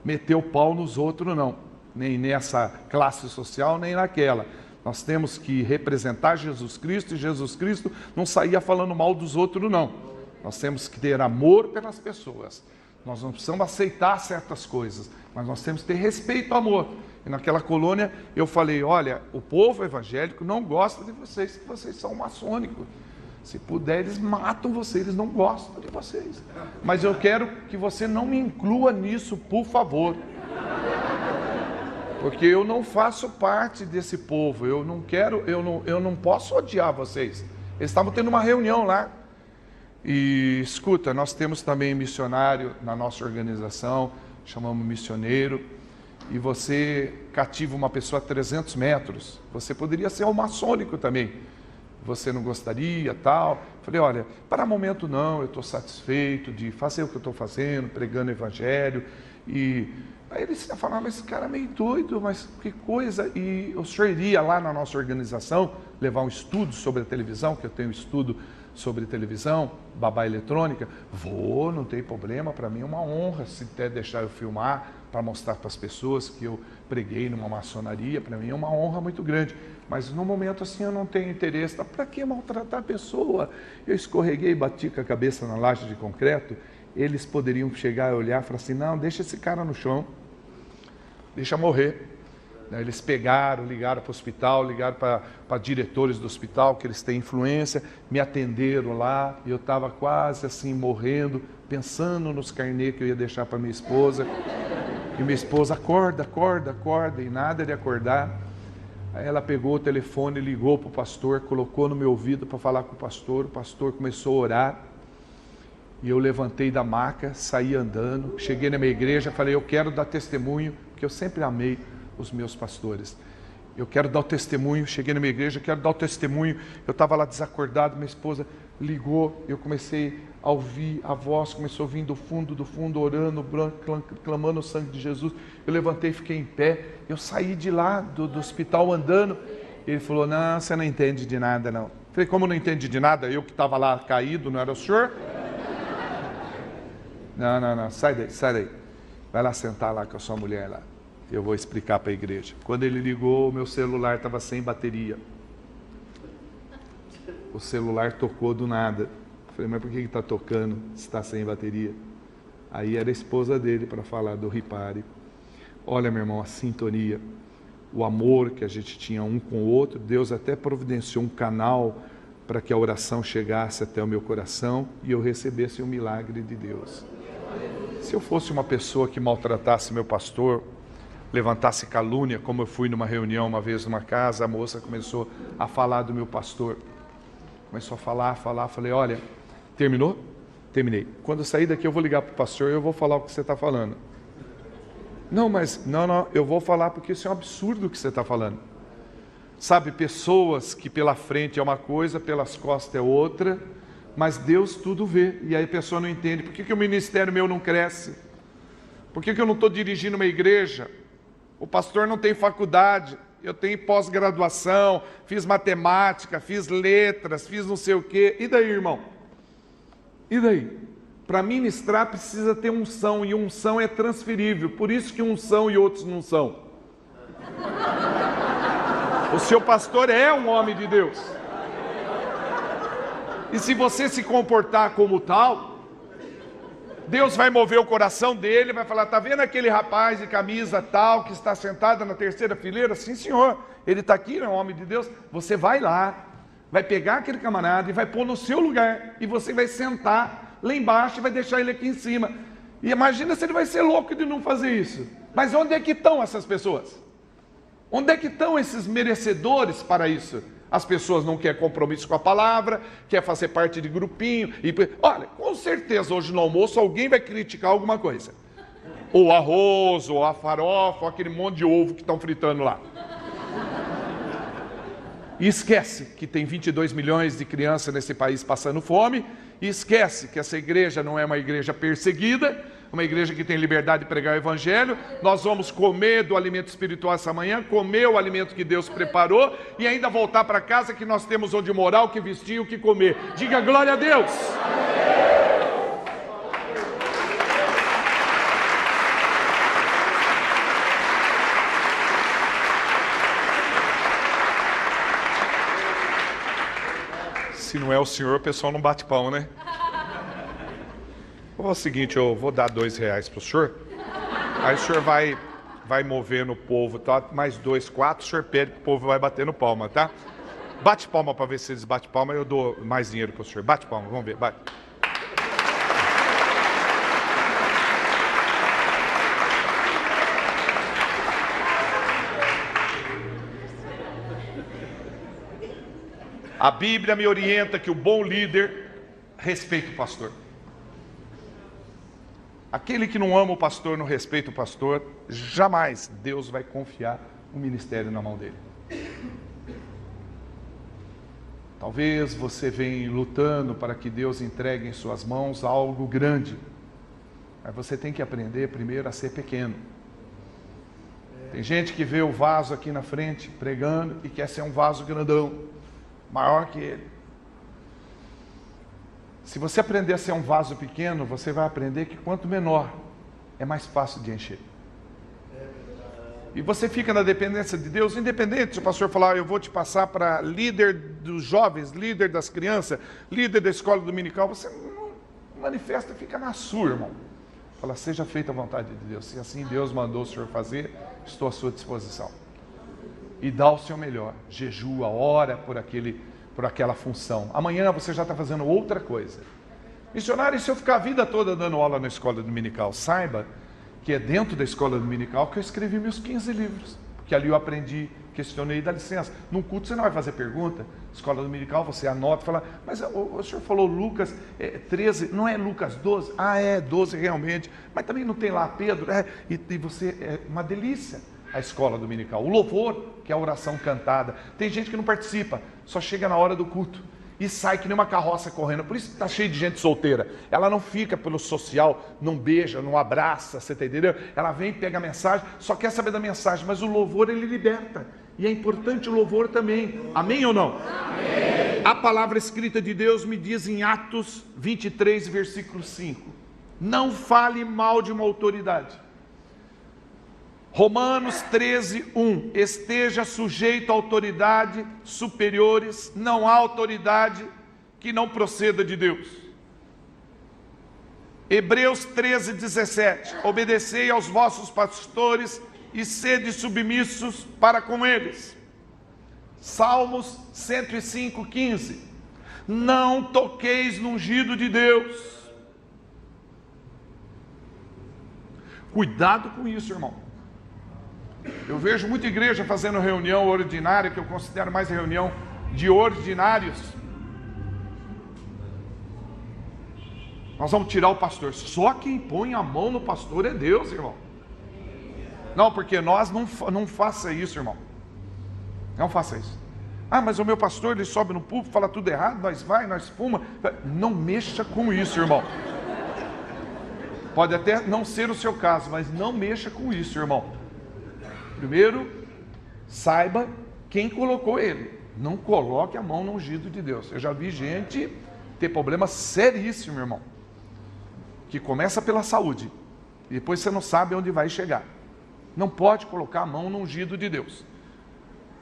meter o pau nos outros, não. Nem nessa classe social, nem naquela. Nós temos que representar Jesus Cristo, e Jesus Cristo não saía falando mal dos outros, não. Nós temos que ter amor pelas pessoas. Nós não precisamos aceitar certas coisas, mas nós temos que ter respeito ao amor. E naquela colônia eu falei, olha, o povo evangélico não gosta de vocês, que vocês são maçônicos. Se puder, eles matam vocês, eles não gostam de vocês. Mas eu quero que você não me inclua nisso, por favor. Porque eu não faço parte desse povo, eu não posso odiar vocês. Eles estavam tendo uma reunião lá. E escuta, nós temos também missionário na nossa organização, chamamos missioneiro. E você cativa uma pessoa a 300 metros. Você poderia ser um maçônico também. você não gostaria, tal? Falei, olha, para o momento não, eu estou satisfeito de fazer o que eu estou fazendo, pregando o evangelho. E aí eles falaram, mas esse cara é meio doido, mas que coisa. E o senhor iria lá na nossa organização levar um estudo sobre a televisão, que eu tenho estudo sobre televisão, babá eletrônica? Vou, não tem problema, para mim é uma honra, se até deixar eu filmar, para mostrar para as pessoas que eu preguei numa maçonaria, para mim é uma honra muito grande. Mas no momento assim eu não tenho interesse. Para que maltratar a pessoa? Eu escorreguei e bati com a cabeça na laje de concreto. Eles poderiam chegar e olhar e falar assim, não, deixa esse cara no chão, deixa morrer. Eles pegaram, ligaram para o hospital, ligaram para diretores do hospital, que eles têm influência, me atenderam lá, e eu estava quase assim morrendo, pensando nos carnês que eu ia deixar para minha esposa. E minha esposa, acorda, acorda, acorda, e nada de acordar. Aí ela pegou o telefone, ligou para o pastor, colocou no meu ouvido para falar com o pastor começou a orar. E eu levantei da maca, saí andando, cheguei na minha igreja, falei, eu quero dar testemunho, porque eu sempre amei os meus pastores. Eu quero dar o testemunho, cheguei na minha igreja, quero dar o testemunho. Eu estava lá desacordado, minha esposa ligou, eu comecei a ouvir, a voz começou a vir do fundo, orando, clamando o sangue de Jesus. Eu levantei, fiquei em pé, eu saí de lá, do hospital andando. Ele falou, não, você não entende de nada não. Falei, como não entende de nada? Eu que estava lá caído, não era o senhor? Não, sai daí. Vai lá sentar lá com a sua mulher lá. Eu vou explicar para a igreja. Quando ele ligou, o meu celular estava sem bateria. O celular tocou do nada. Falei, mas por que está tocando se está sem bateria? Aí era a esposa dele para falar do Ripari. Olha, meu irmão, a sintonia, o amor que a gente tinha um com o outro, Deus até providenciou um canal para que a oração chegasse até o meu coração e eu recebesse um milagre de Deus. Se eu fosse uma pessoa que maltratasse meu pastor, levantasse calúnia, como eu fui numa reunião uma vez numa casa, a moça começou a falar do meu pastor. Começou a falar, falei, olha, terminou? Terminei. Quando eu sair daqui eu vou ligar para o pastor e eu vou falar o que você está falando. Não, eu vou falar porque isso é um absurdo o que você está falando. Sabe, pessoas que pela frente é uma coisa, pelas costas é outra, mas Deus tudo vê, e aí a pessoa não entende. Por que o ministério meu não cresce? Por que eu não estou dirigindo uma igreja? O pastor não tem faculdade, eu tenho pós-graduação, fiz matemática, fiz letras, fiz não sei o quê. E daí, irmão? E daí? Para ministrar precisa ter unção, e unção é transferível. Por isso que uns são e outros não são. O seu pastor é um homem de Deus. E se você se comportar como tal, Deus vai mover o coração dele, vai falar, tá vendo aquele rapaz de camisa tal, que está sentado na terceira fileira? Sim, senhor, ele está aqui, é um homem de Deus. Você vai lá, vai pegar aquele camarada e vai pôr no seu lugar, e você vai sentar lá embaixo e vai deixar ele aqui em cima. E imagina se ele vai ser louco de não fazer isso. Mas onde é que estão essas pessoas? Onde é que estão esses merecedores para isso? As pessoas não querem compromisso com a palavra, quer fazer parte de grupinho. Olha, com certeza hoje no almoço alguém vai criticar alguma coisa. Ou arroz, ou a farofa, ou aquele monte de ovo que estão fritando lá. E esquece que tem 22 milhões de crianças nesse país passando fome. E esquece que essa igreja não é uma igreja perseguida, uma igreja que tem liberdade de pregar o evangelho. Nós vamos comer do alimento espiritual essa manhã, comer o alimento que Deus preparou e ainda voltar para casa, que nós temos onde morar, o que vestir, o que comer. Diga glória a Deus! Se não é o senhor, o pessoal não bate pão, né? É o seguinte, eu vou dar R$2 para o senhor. Aí o senhor vai movendo o povo, tá? Mais 2, 4, o senhor pede que o povo vai batendo palma, tá? Bate palma para ver se eles batem palma, eu dou mais dinheiro para o senhor. Bate palma, vamos ver, bate. A Bíblia me orienta que o bom líder respeita o pastor. Aquele que não ama o pastor, não respeita o pastor, jamais Deus vai confiar o ministério na mão dele. Talvez você venha lutando para que Deus entregue em suas mãos algo grande. Mas você tem que aprender primeiro a ser pequeno. Tem gente que vê o vaso aqui na frente, pregando, e quer ser um vaso grandão, maior que ele. Se você aprender a ser um vaso pequeno, você vai aprender que quanto menor, é mais fácil de encher. E você fica na dependência de Deus, independente se o pastor falar, eu vou te passar para líder dos jovens, líder das crianças, líder da escola dominical, você não manifesta, fica na sua, irmão. Fala, seja feita a vontade de Deus. Se assim Deus mandou o senhor fazer, estou à sua disposição. E dá o seu melhor, jejua, ora por aquela função. Amanhã você já está fazendo outra coisa. Missionário, e se eu ficar a vida toda dando aula na escola dominical? Saiba que é dentro da escola dominical que eu escrevi meus 15 livros. Porque ali eu aprendi, questionei, dá licença. Num culto você não vai fazer pergunta. Escola dominical você anota e fala, mas o senhor falou Lucas 13, não é Lucas 12? Ah, é 12 realmente. Mas também não tem lá Pedro? E você, é uma delícia a escola dominical. O louvor, que é a oração cantada. Tem gente que não participa, só chega na hora do culto. E sai que nem uma carroça correndo. Por isso está cheio de gente solteira. Ela não fica pelo social, não beija, não abraça, você está entendendo? Ela vem, pega a mensagem, só quer saber da mensagem, mas o louvor ele liberta. E é importante o louvor também. Amém ou não? Amém. A palavra escrita de Deus me diz em Atos 23, versículo 5. Não fale mal de uma autoridade. Romanos 13, 1. Esteja sujeito à autoridade superiores, não há autoridade que não proceda de Deus. Hebreus 13, 17. Obedecei aos vossos pastores e sede submissos para com eles. Salmos 105, 15. Não toqueis no ungido de Deus. Cuidado com isso, irmão. Eu vejo muita igreja fazendo reunião ordinária, que eu considero mais reunião de ordinários. Nós vamos tirar o pastor. Só quem põe a mão no pastor é Deus, irmão. Não, porque nós não faça isso, irmão. Não faça isso. Ah, mas o meu pastor, ele sobe no púlpito, fala tudo errado, nós fuma. Não mexa com isso, irmão. Pode até não ser o seu caso, mas não mexa com isso, irmão. Primeiro, saiba quem colocou ele. Não coloque a mão no ungido de Deus. Eu já vi gente ter problema seríssimo, irmão. Que começa pela saúde. E depois você não sabe onde vai chegar. Não pode colocar a mão no ungido de Deus.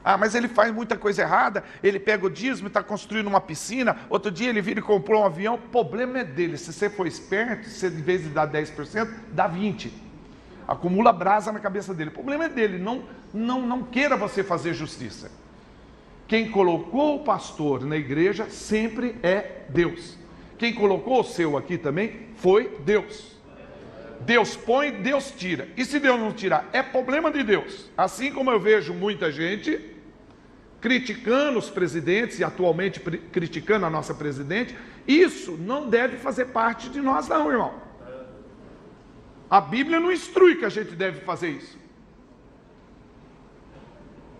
Ah, mas ele faz muita coisa errada. Ele pega o dízimo e está construindo uma piscina. Outro dia ele vira e comprou um avião. O problema é dele. Se você for esperto, você em vez de dar 10%, dá 20%. Acumula brasa na cabeça dele. O problema é dele. Não queira você fazer justiça. Quem colocou o pastor na igreja sempre é Deus. Quem colocou o seu aqui também foi Deus. Deus põe, Deus tira. E se Deus não tirar, é problema de Deus. Assim como eu vejo muita gente criticando os presidentes e atualmente criticando a nossa presidente, isso não deve fazer parte de nós não, irmão. A Bíblia não instrui que a gente deve fazer isso.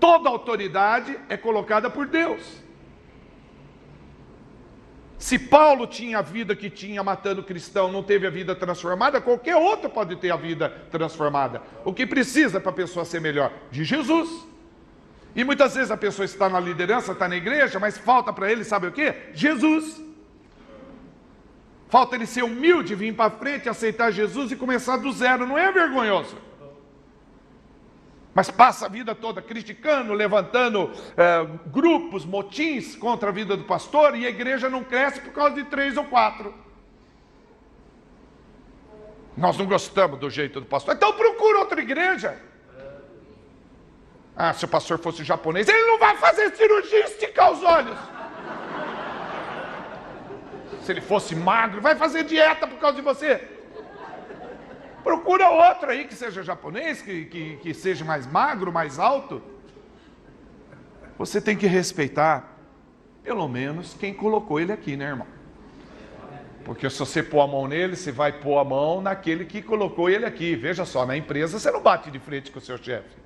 Toda autoridade é colocada por Deus. Se Paulo tinha a vida que tinha matando cristão, não teve a vida transformada, qualquer outro pode ter a vida transformada. O que precisa para a pessoa ser melhor? De Jesus. E muitas vezes a pessoa está na liderança, está na igreja, mas falta para ele, sabe o quê? Jesus. Falta ele ser humilde, vir para frente, aceitar Jesus e começar do zero. Não é vergonhoso. Mas passa a vida toda criticando, levantando grupos, motins contra a vida do pastor, e a igreja não cresce por causa de 3 ou 4. Nós não gostamos do jeito do pastor. Então procura outra igreja. Ah, se o pastor fosse japonês, ele não vai fazer cirurgia e esticar os olhos. Se ele fosse magro, vai fazer dieta por causa de você. Procura outro aí que seja japonês, que seja mais magro, mais alto. Você tem que respeitar, pelo menos, quem colocou ele aqui, né, irmão? Porque se você pôr a mão nele, você vai pôr a mão naquele que colocou ele aqui. Veja só, na empresa você não bate de frente com o seu chefe.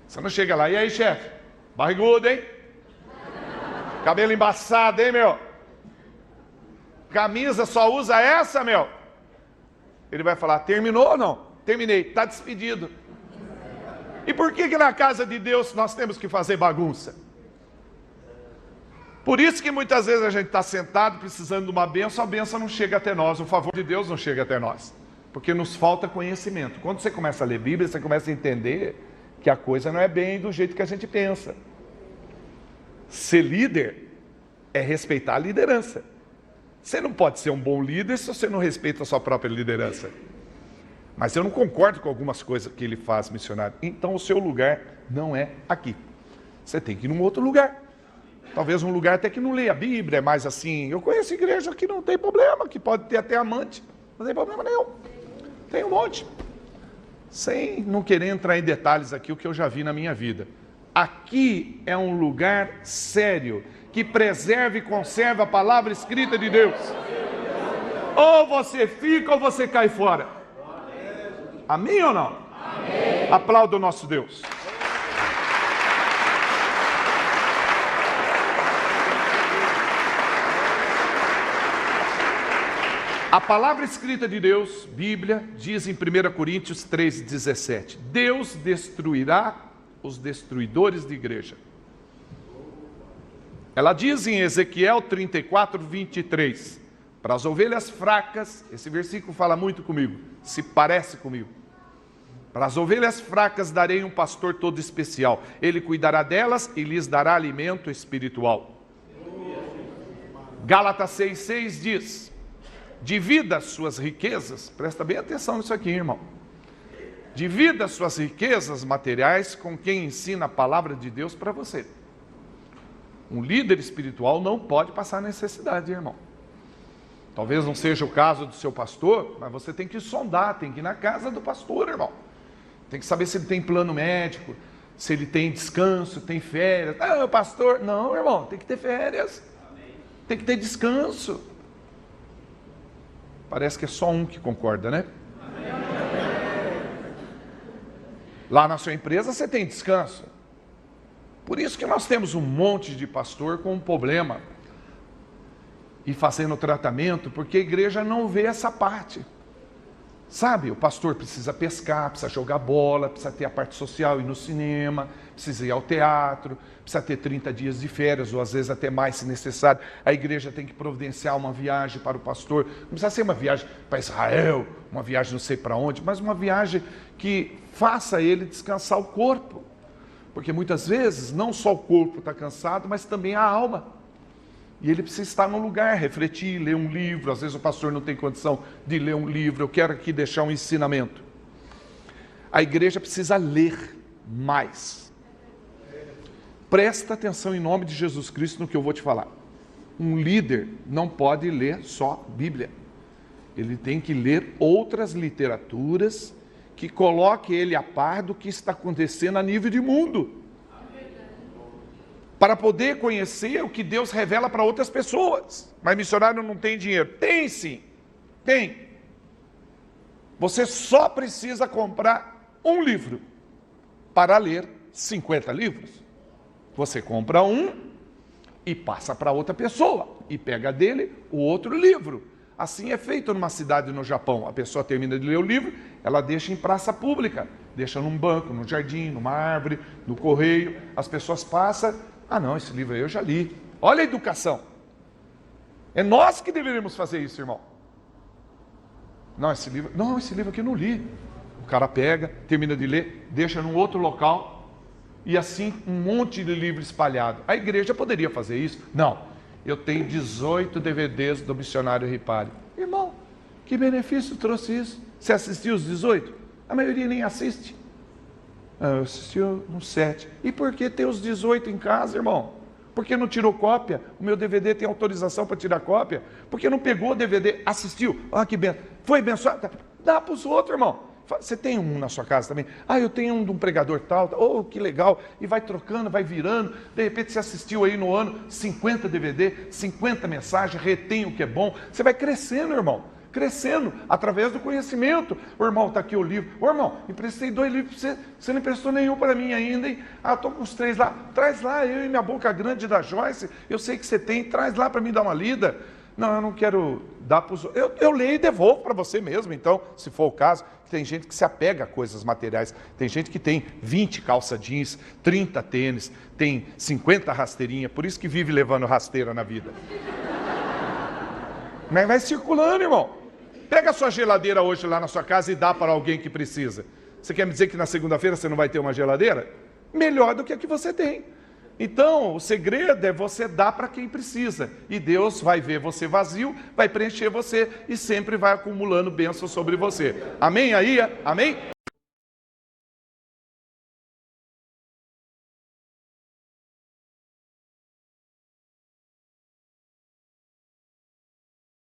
Você não chega lá, e aí, chefe? Barrigudo, hein? Cabelo embaçado, hein, meu? Camisa só usa essa, meu? Ele vai falar, terminou ou não? Terminei, está despedido. E por que na casa de Deus nós temos que fazer bagunça? Por isso que muitas vezes a gente está sentado precisando de uma bênção, a bênção não chega até nós, o favor de Deus não chega até nós. Porque nos falta conhecimento. Quando você começa a ler Bíblia, você começa a entender que a coisa não é bem do jeito que a gente pensa. Ser líder é respeitar a liderança. Você não pode ser um bom líder se você não respeita a sua própria liderança. Mas eu não concordo com algumas coisas que ele faz, missionário. Então o seu lugar não é aqui. Você tem que ir num outro lugar. Talvez um lugar até que não leia a Bíblia, é mais assim. Eu conheço igreja que não tem problema, que pode ter até amante. Não tem problema nenhum. Tem um monte. Sem não querer entrar em detalhes aqui, o que eu já vi na minha vida. Aqui é um lugar sério, que preserva e conserva a palavra escrita de Deus. Ou você fica ou você cai fora. Amém ou não? Amém. Aplauda o nosso Deus. A palavra escrita de Deus, Bíblia, diz em 1 Coríntios 3,17: Deus destruirá os destruidores de igreja. Ela diz em Ezequiel 34:23, para as ovelhas fracas, esse versículo fala muito comigo, se parece comigo. Para as ovelhas fracas darei um pastor todo especial, ele cuidará delas e lhes dará alimento espiritual. Gálatas 6,6 diz: divida as suas riquezas, presta bem atenção nisso aqui, irmão. Divida as suas riquezas materiais com quem ensina a palavra de Deus para você. Um líder espiritual não pode passar necessidade, irmão. Talvez não seja o caso do seu pastor, mas você tem que sondar, tem que ir na casa do pastor, irmão. Tem que saber se ele tem plano médico, se ele tem descanso, tem férias. Ah, o pastor, não, irmão, tem que ter férias. Tem que ter descanso. Parece que é só um que concorda, né? Lá na sua empresa você tem descanso. Por isso que nós temos um monte de pastor com um problema e fazendo tratamento, porque a igreja não vê essa parte. Sabe, o pastor precisa pescar, precisa jogar bola, precisa ter a parte social, ir no cinema, precisa ir ao teatro, precisa ter 30 dias de férias, ou às vezes até mais se necessário. A igreja tem que providenciar uma viagem para o pastor. Não precisa ser uma viagem para Israel, uma viagem não sei para onde, mas uma viagem que faça ele descansar o corpo. Porque muitas vezes não só o corpo está cansado, mas também a alma. E ele precisa estar num lugar, refletir, ler um livro. Às vezes o pastor não tem condição de ler um livro. Eu quero aqui deixar um ensinamento. A igreja precisa ler mais. Presta atenção em nome de Jesus Cristo no que eu vou te falar. Um líder não pode ler só Bíblia. Ele tem que ler outras literaturas que coloque ele a par do que está acontecendo a nível de mundo. Para poder conhecer o que Deus revela para outras pessoas. Mas missionário não tem dinheiro. Tem sim, tem. Você só precisa comprar um livro para ler 50 livros. Você compra um e passa para outra pessoa. E pega dele o outro livro. Assim é feito numa cidade no Japão. A pessoa termina de ler o livro, ela deixa em praça pública. Deixa num banco, num jardim, numa árvore, no correio. As pessoas passam. Ah não, esse livro aí eu já li. Olha a educação. É nós que deveríamos fazer isso, irmão. Não, esse livro aqui eu não li. O cara pega, termina de ler, deixa num outro local. E assim um monte de livro espalhado. A igreja poderia fazer isso? Não. Eu tenho 18 DVDs do Missionário Ripari. Irmão, que benefício trouxe isso? Você assistiu os 18? A maioria nem assiste. Eu assisti uns 7. E por que ter os 18 em casa, irmão? Por que não tirou cópia? O meu DVD tem autorização para tirar cópia. Por que não pegou o DVD, assistiu? Ah, que benção. Foi abençoado? Dá para os outros, irmão. Você tem um na sua casa também? Ah, eu tenho um de um pregador tal. Oh, que legal. E vai trocando, vai virando. De repente você assistiu aí no ano 50 DVD, 50 mensagens, retém o que é bom. Você vai crescendo, irmão. crescendo através do conhecimento. Ô irmão, está aqui o livro. Ô irmão, emprestei 2 livros para você, você não emprestou nenhum para mim ainda, hein? Ah, estou com os 3 lá. Traz lá, eu e minha boca grande da Joyce, eu sei que você tem, traz lá para mim dar uma lida. Não, eu não quero dar para os outros. Eu leio e devolvo para você mesmo, então, se for o caso. Tem gente que se apega a coisas materiais. Tem gente que tem 20 calça jeans, 30 tênis, tem 50 rasteirinhas, por isso que vive levando rasteira na vida. Mas vai circulando, irmão. Pega a sua geladeira hoje lá na sua casa e dá para alguém que precisa. Você quer me dizer que na segunda-feira você não vai ter uma geladeira? Melhor do que a que você tem. Então, o segredo é você dar para quem precisa. E Deus vai ver você vazio, vai preencher você e sempre vai acumulando bênçãos sobre você. Amém aí? Amém?